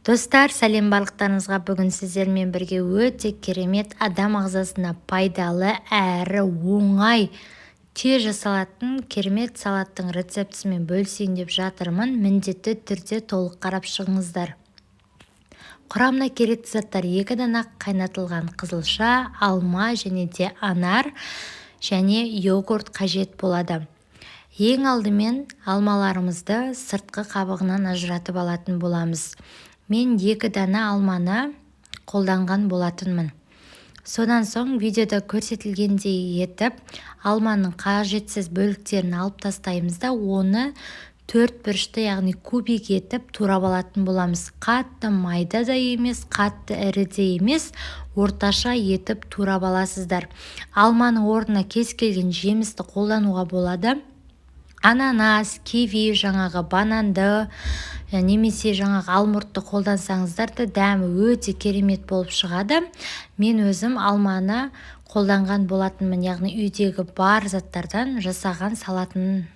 Достар, сәлем барлықтарыңызға. Бүгін сіздермен бірге өте керемет, адам ағзасына пайдалы әрі оңай тез жасалатын керемет салаттың рецептісімен бөлісейін деп жатырмын. Міндетті түрде толық қарап шығыңыздар. Құрамына керекті заттар: 2 дана қайнатылған қызылша, алма және де анар және йогурт қажет болады. Ең алдымен алмаларымызды сыртқы қабығынан ажыратып алатын боламыз. Мен 2 дана алманы қолданған болатынмын. Содан соң видеода көрсетілгендей етіп алманың қажетсіз бөліктерін алып тастаймыз да оны 4 бұрышты, яғни кубик етіп турап алатын боламыз. Қатты майда да емес, қатты ірі де емес, орташа етіп турап аласыздар. Алманың орнына кез келген жемісті қолдануға болады. Ананас, киви, жаңағы бананды, немесе жаңағы алмұртты қолдансаңыздар да дәмі өте керемет болып шығады. Мен өзім алманы қолданған болатынмын, яғни үйдегі бар заттардан жасаған салатын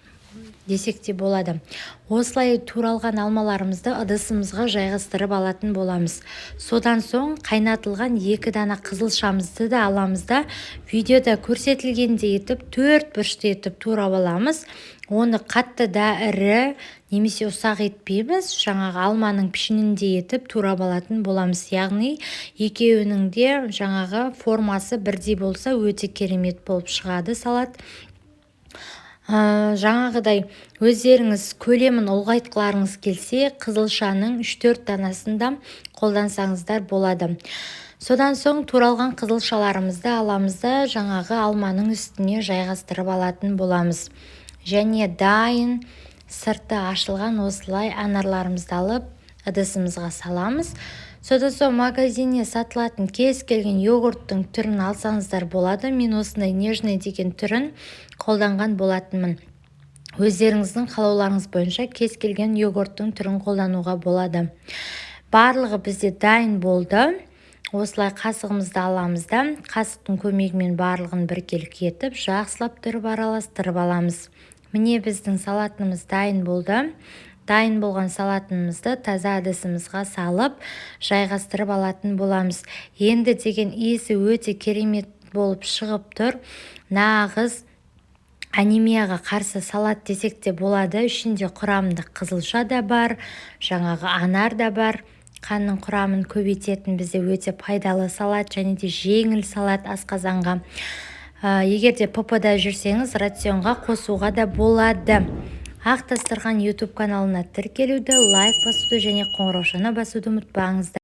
десек те болады. Осылай туралған алмаларымызды ыдысымызға жайғастырып алатын боламыз. Содан соң қайнатылған 2 дана қызылшамызды да аламыз да видеода көрсетілгендей етіп 4 бұрышты етіп турап аламыз. Оны қатты да ірі немесе ұсақ етпейміз, жаңағы алманың пішінінде етіп турап алатын боламыз. Яғни екеуінің де жаңағы формасы бірдей болса өте керемет болып шығады салат. Жаңағыдай өздеріңіз көлемін ұлғайтқыларыңыз келсе, қызылшаның 3-4 данасын да қолдансаңыздар болады. Содан соң туралған қызылшаларымызды аламыз да жаңағы алманың үстіне жайғастырып алатын боламыз. Және дайын сырты ашылған осылай анарларымызды алып ыдысымызға саламыз. Содан соң магазинне сатылатын кез келген йогурттың түрін алсаңыздар болады. Мен осындай нежный деген түрін қолданған болатынмын. Өздеріңіздің қалауларыңыз бойынша кез келген йогурттың түрін қолдануға болады. Барлығы бізде дайын болды. Осылай қасығымызды аламыз да қасықтың көмегімен барлығын біркелкі етіп жақсылап тұрып араластырып аламыз. Міне біздің салатымыз дайын болды. Дайын болған салатымызды таза ыдысымызға салып жайғастырып алатын боламыз. Енді деген иісі өте керемет болып шығып тұр. Нағыз анемияға қарсы салат десек те болады. Ішінде құрамында қызылша да бар, жаңағы анар да бар. Қанның құрамын көбейтетін бізде өте пайдалы салат және де жеңіл салат асқазанға. Егер де ПП-да жүрсеңіз, рационға қосуға да болады. Ақ Дастархан YouTube каналына тіркелуді, лайк басуды және қоңыраушаны басуды ұмытпаңыздар.